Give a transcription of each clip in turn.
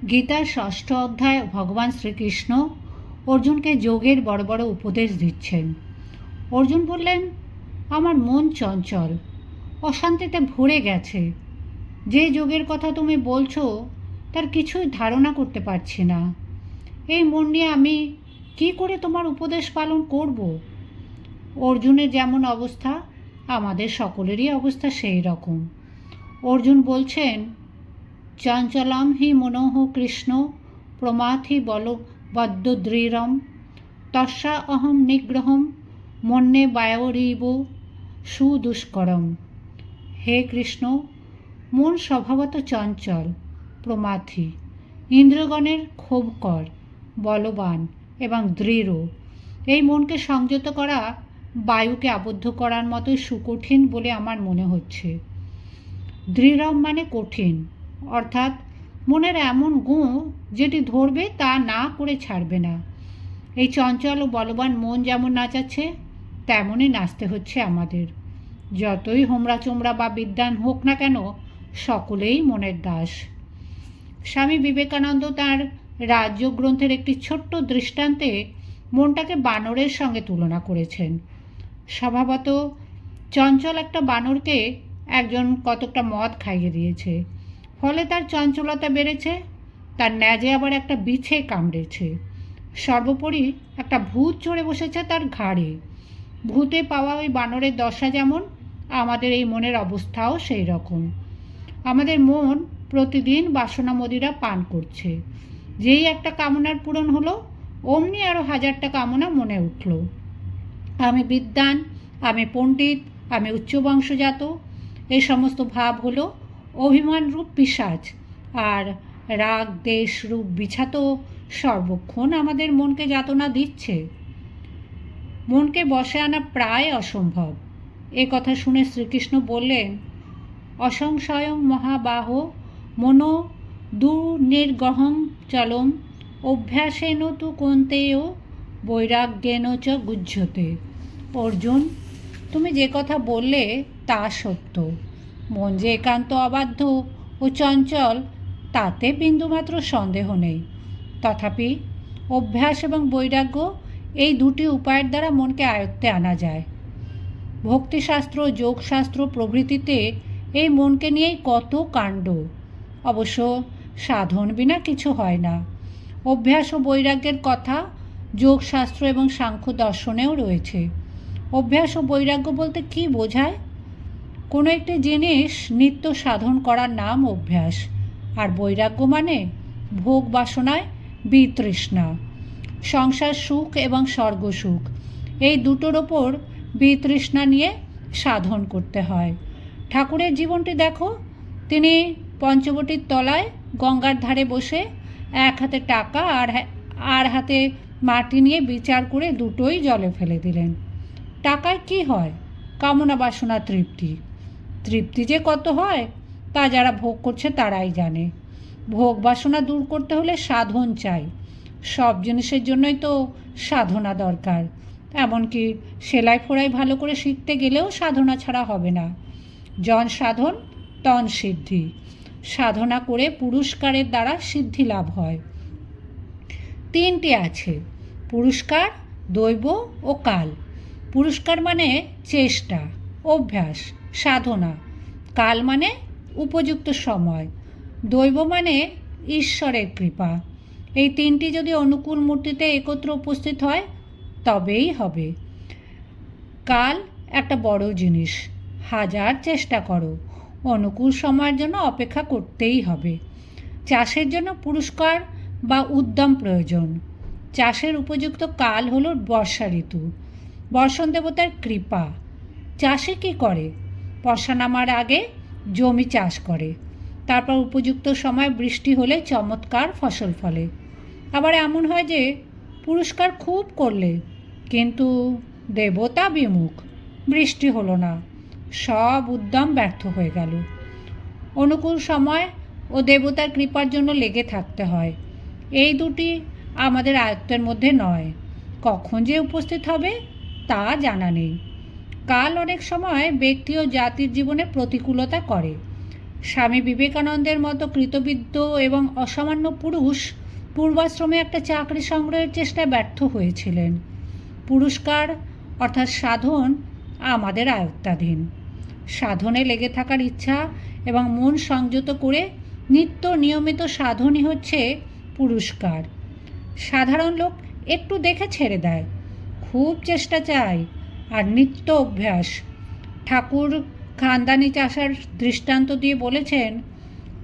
গীতার ষষ্ঠ অধ্যায় ভগবান শ্রীকৃষ্ণ অর্জুনকে যোগের বড় বড় উপদেশ দিচ্ছেন। অর্জুন বললেন, আমার মন চঞ্চল, অশান্তিতে ভরে গেছে। যে যোগের কথা তুমি বলছো তার কিছুই ধারণা করতে পারছি না। এই মন নিয়ে আমি কি করে তোমার উপদেশ পালন করব? অর্জুনের যেমন অবস্থা, আমাদের সকলেরই অবস্থা সেই রকম। অর্জুন বলছেন, চঞ্চলম হি মনোহ কৃষ্ণ প্রমাথি বল বদ্ধদৃঢ়ম তস্যা অহম নিগ্রহম মন্যে বায়রিব সুদুষ্করম। হে কৃষ্ণ, মন স্বভাবত চঞ্চল, প্রমাথি, ইন্দ্রগণের ক্ষোভকর, বলবান এবং দৃঢ়। এই মনকে সংযত করা বায়ুকে আবদ্ধ করার মতোই সুকঠিন বলে আমার মনে হচ্ছে। দৃঢ়ম মানে কঠিন, অর্থাৎ মনের এমন গুণ যেটি ধরবে তা না করে ছাড়বে না। এই চঞ্চল ও বলবান মন যেমন নাচাচ্ছে তেমনই নাচতে হচ্ছে আমাদের। যতই হোমরা চোমরা বা বিদ্বান হোক না কেন, সকলেই মনের দাস। স্বামী বিবেকানন্দ তাঁর রাজ্য গ্রন্থের একটি ছোট্ট দৃষ্টান্তে মনটাকে বানরের সঙ্গে তুলনা করেছেন। স্বভাবত চঞ্চল একটা বানরকে একজন কতকটা মদ খাইয়ে দিয়েছে, ফলে তার চঞ্চলতা বেড়েছে, তার ন্যাজে আবার একটা বিছে কামড়েছে। সর্বোপরি একটা ভূত চড়ে বসেছে তার ঘাড়ে। ভূতে পাওয়া ওই বানরের দশা যেমন, আমাদের এই মনের অবস্থাও সেই রকম। আমাদের মন প্রতিদিন বাসনা মদিরা পান করছে। যেই একটা কামনার পূরণ হলো, অমনি আরও হাজারটা কামনা মনে উঠল। আমি বিদ্বান, আমি পণ্ডিত, আমি উচ্চ বংশজাত, এই সমস্ত ভাব হলো অভিমান রূপ পিশাচ। আর রাগ দেশ রূপ বিছা তো সর্বক্ষণ আমাদের মনকে যাতনা দিচ্ছে। মনকে বশে আনা প্রায় অসম্ভব। এ কথা শুনে শ্রীকৃষ্ণ বললেন, অসংশয়ং মহাবাহ মনো দুর্নির্গহং চলম অভ্যাসেন তু কন্তেয় বৈরাগ্যেন চ গুহ্যতে। অর্জুন, তুমি যে কথা বললে তা সত্য। মন যে একান্ত অবাধ্য ও চঞ্চল তাতে বিন্দুমাত্র সন্দেহ নেই। তথাপি অভ্যাস এবং বৈরাগ্য, এই দুটি উপায়ের দ্বারা মনকে আয়ত্তে আনা যায়। ভক্তিশাস্ত্র, যোগশাস্ত্র প্রভৃতিতে এই মনকে নিয়েই কত কাণ্ড। অবশ্য সাধন বিনা কিছু হয় না। অভ্যাস ও বৈরাগ্যের কথা যোগশাস্ত্র এবং সাংখ্য দর্শনেও রয়েছে। অভ্যাস ও বৈরাগ্য বলতে কি বোঝায়? কোনো একটি জিনিস নিত্য সাধন করার নাম অভ্যাস। আর বৈরাগ্য মানে ভোগ বাসনায় বিতৃষ্ণা। সংসার সুখ এবং স্বর্গ সুখ, এই দুটোর ওপর বিতৃষ্ণা নিয়ে সাধন করতে হয়। ঠাকুরের জীবনটি দেখো, তিনি পঞ্চবটির তলায় গঙ্গার ধারে বসে এক হাতে টাকা আর হাতে মাটি নিয়ে বিচার করে দুটোই জলে ফেলে দিলেন। টাকায় কি হয়? কামনা বাসনা তৃপ্তি। তৃপ্তি যে কত হয় তা যারা ভোগ করছে তারাই জানে। ভোগ বাসনা দূর করতে হলে সাধন চাই। সব জিনিসের জন্যই তো সাধনা দরকার। এমনকি সেলাই ফোড়াই ভালো করে শিখতে গেলেও সাধনা ছাড়া হবে না। জন সাধন তন সিদ্ধি। সাধনা করে পুরস্কারের দ্বারা সিদ্ধি লাভ হয়। তিনটি আছে: পুরস্কার, দৈব ও কাল। পুরস্কার মানে চেষ্টা, অভ্যাস, সাধনা। কাল মানে উপযুক্ত সময়। দৈব মানে ঈশ্বরের কৃপা। এই তিনটি যদি অনুকূল মূর্তিতে একত্র উপস্থিত হয় তবেই হবে। কাল একটা বড় জিনিস। হাজার চেষ্টা করো, অনুকূল সময়ের জন্য অপেক্ষা করতেই হবে। চাষের জন্য পুরস্কার বা উদ্যম প্রয়োজন। চাষের উপযুক্ত কাল হলো বর্ষা ঋতু, বর্ষণ দেবতার কৃপা। চাষে কি করে? বর্ষা নামার আগে জমি চাষ করে, তারপর উপযুক্ত সময় বৃষ্টি হলে চমৎকার ফসল ফলে। আবার এমন হয় যে পুরস্কার খুব করলে কিন্তু দেবতা বিমুখ, বৃষ্টি হলো না, সব উদ্যম ব্যর্থ হয়ে গেল। অনুকূল সময় ও দেবতার কৃপার জন্য লেগে থাকতে হয়। এই দুটি আমাদের আয়ত্তের মধ্যে নয়। কখন যে উপস্থিত হবে তা জানা নেই। কাল অনেক সময় ব্যক্তি ও জাতির জীবনে প্রতিকূলতা করে। স্বামী বিবেকানন্দের মতো কৃতবিদ্য এবং অসামান্য পুরুষ পূর্বাশ্রমে একটা চাকরি সংগ্রহের চেষ্টায় ব্যর্থ হয়েছিলেন। পুরস্কার অর্থাৎ সাধন আমাদের আয়ত্তাধীন। সাধনে লেগে থাকার ইচ্ছা এবং মন সংযত করে নিত্য নিয়মিত সাধনই হচ্ছে পুরস্কার। সাধারণ লোক একটু দেখে ছেড়ে দেয়, খুব চেষ্টা চায় আর নিত্য অভ্যাস। ঠাকুর খানদানি চাষার দৃষ্টান্ত দিয়ে বলেছেন,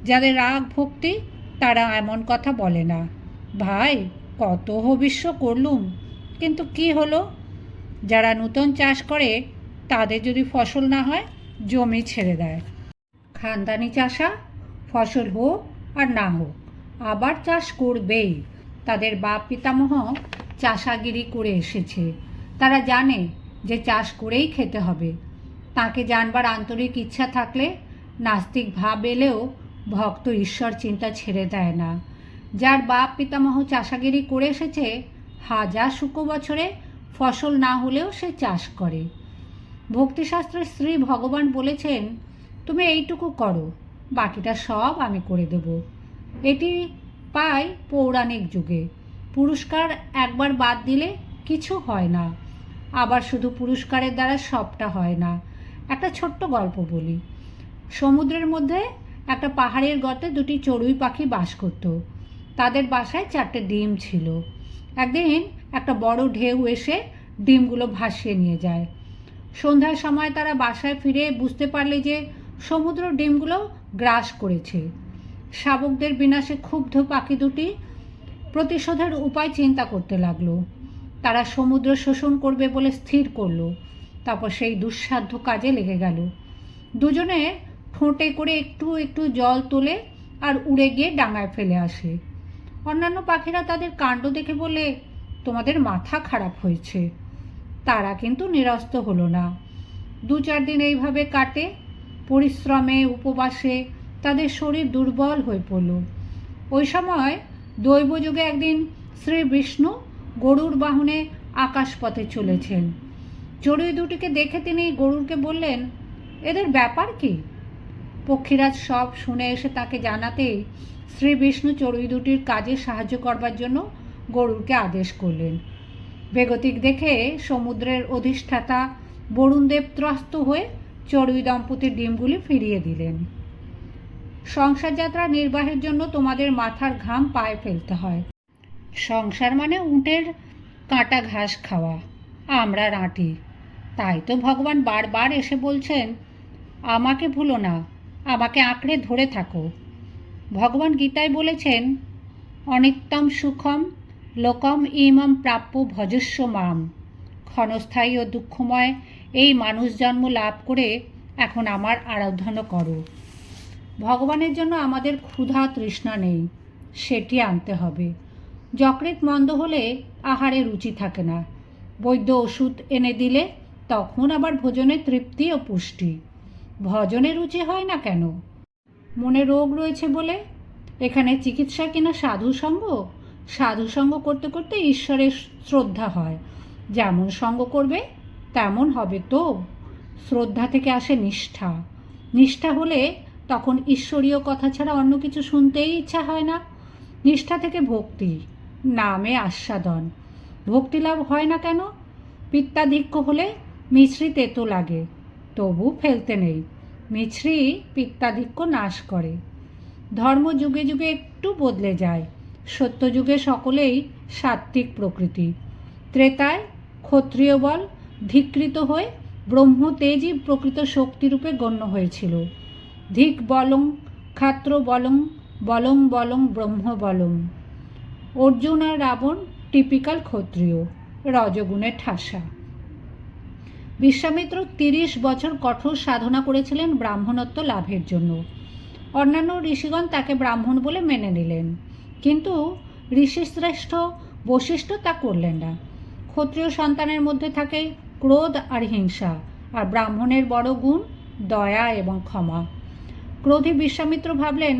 যাদের রাগ ভক্তি তারা এমন কথা বলে না, ভাই কত হবিষ্য করলুম কিন্তু কি হলো। যারা নূতন চাষ করে তাদের যদি ফসল না হয় জমি ছেড়ে দেয়। খানদানি চাষা ফসল হোক আর না হোক আবার চাষ করবেই। তাদের বাপ পিতামহ চাষাগিরি করে এসেছে, তারা জানে যে চাষ করেই খেতে হবে। তাকে জানবার আন্তরিক ইচ্ছা থাকলে নাস্তিক ভাব এলেও ভক্ত ঈশ্বর চিন্তা ছেড়ে দেয় না। যার বাপ পিতামহ চাষাগিরি করে এসেছে, হাজার শুকো বছরে ফসল না হলেও সে চাষ করে। ভক্তিশাস্ত্রের শ্রী ভগবান বলেছেন, তুমি এইটুকু করো, বাকিটা সব আমি করে দেব। এটি পাই পৌরাণিক যুগে। পুরস্কার একবার বাদ দিলে কিছু হয় না, আবার শুধু পুরস্কারের দ্বারা সবটা হয় না। একটা ছোট্ট গল্প বলি। সমুদ্রের মধ্যে একটা পাহাড়ের গর্তে দুটি চড়ুই পাখি বাস করত। তাদের বাসায় 4টে ডিম ছিল। একদিন একটা বড় ঢেউ এসে ডিমগুলো ভাসিয়ে নিয়ে যায়। সন্ধ্যার সময় তারা বাসায় ফিরে বুঝতে পারলে যে সমুদ্র ডিমগুলো গ্রাস করেছে। শাবকদের বিনাশে ক্ষুব্ধ পাখি দুটি প্রতিশোধের উপায় চিন্তা করতে লাগলো। তারা সমুদ্র শোষণ করবে বলে স্থির করলো। তারপর সেই দুঃসাধ্য কাজে লেগে গেল। দুজনে ঠোঁটে করে একটু একটু জল তোলে আর উড়ে গিয়ে ডাঙায় ফেলে আসে। অন্যান্য পাখিরা তাদের কাণ্ড দেখে বলে, তোমাদের মাথা খারাপ হয়েছে। তারা কিন্তু নিরস্ত হলো না। 2-4 দিন এইভাবে কাটে। পরিশ্রমে উপবাসে তাদের শরীর দুর্বল হয়ে পড়ল। ওই সময় দৈবযোগে একদিন শ্রী বিষ্ণু গরুর বাহনে আকাশপথে চলেছেন। চড়ুই দুটিকে দেখে তিনি গরুরকে বললেন, এদের ব্যাপার কি? পক্ষীরাজ সব শুনে এসে তাকে জানাতেই শ্রী বিষ্ণু চড়ুই দুটির কাজে সাহায্য করবার জন্য গরুরকে আদেশ করলেন। বেগতিক দেখে সমুদ্রের অধিষ্ঠাতা বরুণদেব ত্রস্ত হয়ে চড়ুই দম্পতির ডিমগুলি ফিরিয়ে দিলেন। সংসার যাত্রা নির্বাহের জন্য তোমাদের মাথার ঘাম পায়ে ফেলতে হয়। সংসার মানে উটের কাঁটা ঘাস খাওয়া, আমরা রাঁটি। তাই তো ভগবান বারবার এসে বলছেন, আমাকে ভুলো না, আমাকে আঁকড়ে ধরে থাকো। ভগবান গীতায় বলেছেন, অনিত্যম সুখম লোকম ইমম প্রাপ্য ভজস্ব মাম। ক্ষণস্থায়ী ও দুঃখময় এই মানুষ জন্ম লাভ করে এখন আমার আরাধনা করো। ভগবানের জন্য আমাদের ক্ষুধা তৃষ্ণা নেই, সেটি আনতে হবে। যকৃৎ মন্দ হলে আহারে রুচি থাকে না। বৈদ্য ওষুধ এনে দিলে তখন আবার ভোজনে তৃপ্তি ও পুষ্টি। ভজনে রুচি হয় না কেন? মনে রোগ রয়েছে বলে। এখানে চিকিৎসা কিনা সাধুসঙ্গ? সাধুসঙ্গ করতে করতে ঈশ্বরের শ্রদ্ধা হয়। যেমন সঙ্গ করবে তেমন হবে তো। শ্রদ্ধা থেকে আসে নিষ্ঠা। নিষ্ঠা হলে তখন ঈশ্বরীয় কথা ছাড়া অন্য কিছু শুনতেই ইচ্ছা হয় না। নিষ্ঠা থেকে ভক্তি, নামে আস্বাদন। ভক্তিলাভ হয় না কেন? পিত্তাধিক্য হলে মিছরি তেতো লাগে, তবু ফেলতে নেই। মিছরি পিত্তাধিক্য নাশ করে। ধর্ম যুগে যুগে একটু বদলে যায়। সত্যযুগে সকলেই সাত্ত্বিক প্রকৃতি। ত্রেতায় ক্ষত্রিয় বল ধিকৃত হয়ে ব্রহ্ম তেজই প্রকৃত শক্তিরূপে গণ্য হয়েছিল। ধিক বলং ক্ষাত্র বলং বলং বলং ব্রহ্ম বলং। অর্জুন আর রাবণ টিপিক্যাল ক্ষত্রিয়, রজগুণে ঠাসা। বিশ্বামিত্র 30 বছর কঠোর সাধনা করেছিলেন ব্রাহ্মণত্ব লাভের জন্য। অন্যান্য ঋষিগণ তাকে ব্রাহ্মণ বলে মেনে নিলেন, কিন্তু ঋষিশ্রেষ্ঠ বশিষ্ঠ তা করলেন না। ক্ষত্রিয় সন্তানের মধ্যে থাকে ক্রোধ আর হিংসা, আর ব্রাহ্মণের বড় গুণ দয়া এবং ক্ষমা। ক্রোধী বিশ্বামিত্র ভাবলেন,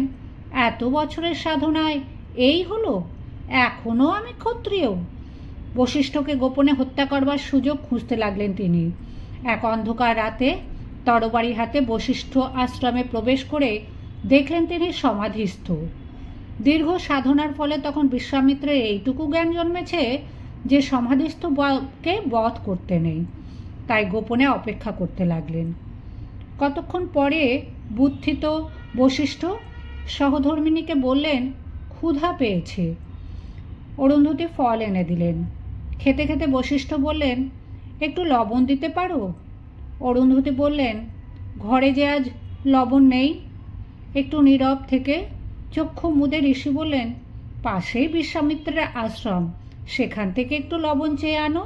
এত বছরের সাধনায় এই হলো, এখনও আমি ক্ষত্রিয়। বশিষ্ঠকে গোপনে হত্যা করবার সুযোগ খুঁজতে লাগলেন তিনি। এক অন্ধকার রাতে তরবারি হাতে বশিষ্ঠ আশ্রমে প্রবেশ করে দেখলেন তিনি সমাধিস্থ। দীর্ঘ সাধনার ফলে তখন বিশ্বামিত্রের এইটুকু জ্ঞান জন্মেছে যে সমাধিস্থকে বধ করতে নেই, তাই গোপনে অপেক্ষা করতে লাগলেন। কতক্ষণ পরে বুদ্ধিত বশিষ্ঠ সহধর্মিণীকে বললেন, ক্ষুধা পেয়েছে। অরুন্ধতী ফল এনে দিলেন। খেতে খেতে বশিষ্ঠ বললেন, একটু লবণ দিতে পারো? অরুন্ধতী বললেন, ঘরে যে আজ লবণ নেই। একটু নীরব থেকে চক্ষু মুদে ঋষি বললেন, পাশেই বিশ্বামিত্রের আশ্রম, সেখান থেকে একটু লবণ চেয়ে আনো।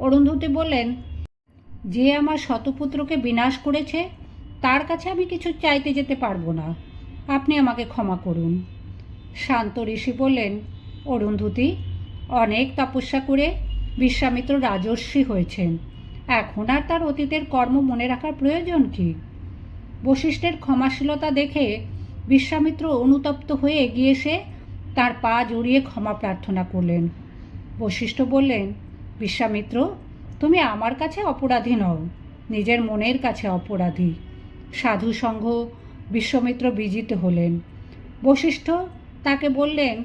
অরুন্ধতী বললেন, যে আমার শতপুত্রকে বিনাশ করেছে তার কাছে আমি কিছু চাইতে যেতে পারবো না, আপনি আমাকে ক্ষমা করুন। শান্ত ঋষি বললেন, অরুন্ধতী, অনেক তপস্যা করে বিশ্বামিত্র রাজর্ষি হয়েছেন, এখন আর তার অতীতের কর্ম মনে রাখার প্রয়োজন কি? বশিষ্ঠের ক্ষমাশীলতা দেখে বিশ্বামিত্র অনুতপ্ত হয়ে এগিয়ে এসে তার পা জড়িয়ে ক্ষমা প্রার্থনা করলেন। বশিষ্ঠ বললেন, বিশ্বামিত্র, তুমি আমার কাছে অপরাধী নও, নিজের মনের কাছে অপরাধী। সাধু সঙ্ঘ বিশ্বামিত্র বিজিত হলেন। বশিষ্ঠ তাকে বললেন,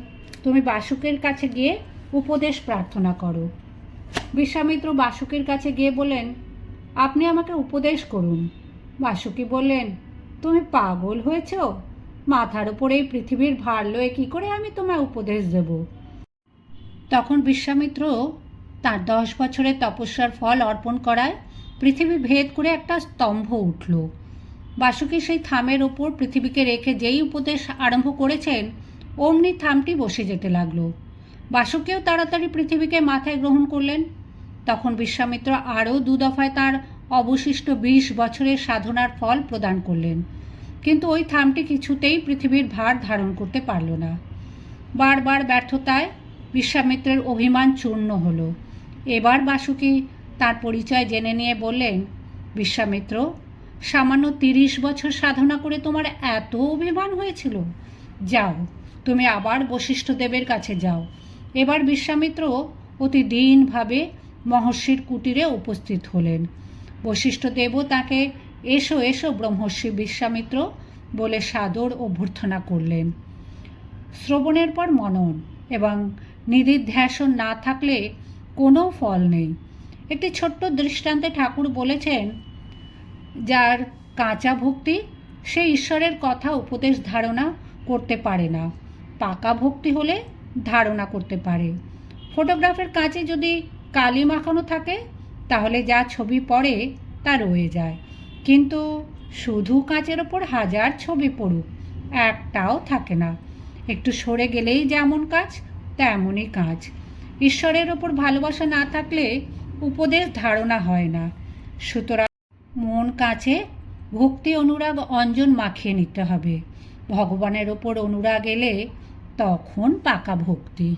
তুমি বাসুকের কাছে গিয়ে উপদেশ প্রার্থনা করো। বিশ্বামিত্র বাসুকের কাছে গিয়ে বললেন, আপনি আমাকে উপদেশ করুন। বাসুকি বললেন, তুমি পাগল হয়েছ? মাথার উপর এই পৃথিবীর ভার লয়ে কী করে আমি তোমায় উপদেশ দেব? তখন বিশ্বামিত্র তার 10 বছরের তপস্যার ফল অর্পণ করায় পৃথিবী ভেদ করে একটা স্তম্ভ উঠল। বাসুকি সেই থামের ওপর পৃথিবীকে রেখে যেই উপদেশ আরম্ভ করেছেন, অমনি থামটি বসে যেতে লাগলো। বাসুকিও তাড়াতাড়ি পৃথিবীকে মাথায় গ্রহণ করলেন। তখন বিশ্বামিত্র আরও 2 দফায় তার অবশিষ্ট 20 বছরের সাধনার ফল প্রদান করলেন, কিন্তু ওই থামটি কিছুতেই পৃথিবীর ভার ধারণ করতে পারল না। বারবার ব্যর্থতায় বিশ্বামিত্রের অভিমান চূর্ণ হলো। এবার বাসুকি তার পরিচয় জেনে নিয়ে বললেন, বিশ্বামিত্র, সামান্য 30 বছর সাধনা করে তোমার এত অভিমান হয়েছিল? যাও, তুমি আবার বশিষ্ঠদেবের কাছে যাও। এবার বিশ্বামিত্র অতি দীনভাবে মহর্ষির কুটিরে উপস্থিত হলেন। বশিষ্ঠদেবও তাকে এসো এসো ব্রহ্মর্ষি বিশ্বামিত্র বলে সাদর অভ্যর্থনা করলেন। শ্রবণের পর মনন এবং নিদিধ্যাসন না থাকলে কোনো ফল নেই। একটি ছোট্ট দৃষ্টান্তে ঠাকুর বলেছেন, যার কাঁচা ভক্তি সে ঈশ্বরের কথা উপদেশ ধারণা করতে পারে না, পাকা ভক্তি হলে ধারণা করতে পারে। ফটোগ্রাফের কাঁচে যদি কালি মাখানো থাকে তাহলে যা ছবি পড়ে তা রয়ে যায়, কিন্তু শুধু কাঁচের ওপর 1000 ছবি পড়ুক একটাও থাকে না। একটু সরে গেলেই যেমন কাজ তেমনই কাজ। ঈশ্বরের ওপর ভালোবাসা না থাকলে উপদেশ ধারণা হয় না। সুতরাং মন কাছে ভক্তি অনুরাগ অঞ্জন মাখিয়ে নিতে হবে। ভগবানের ওপর অনুরাগ এলে তখন পাকা ভক্তি।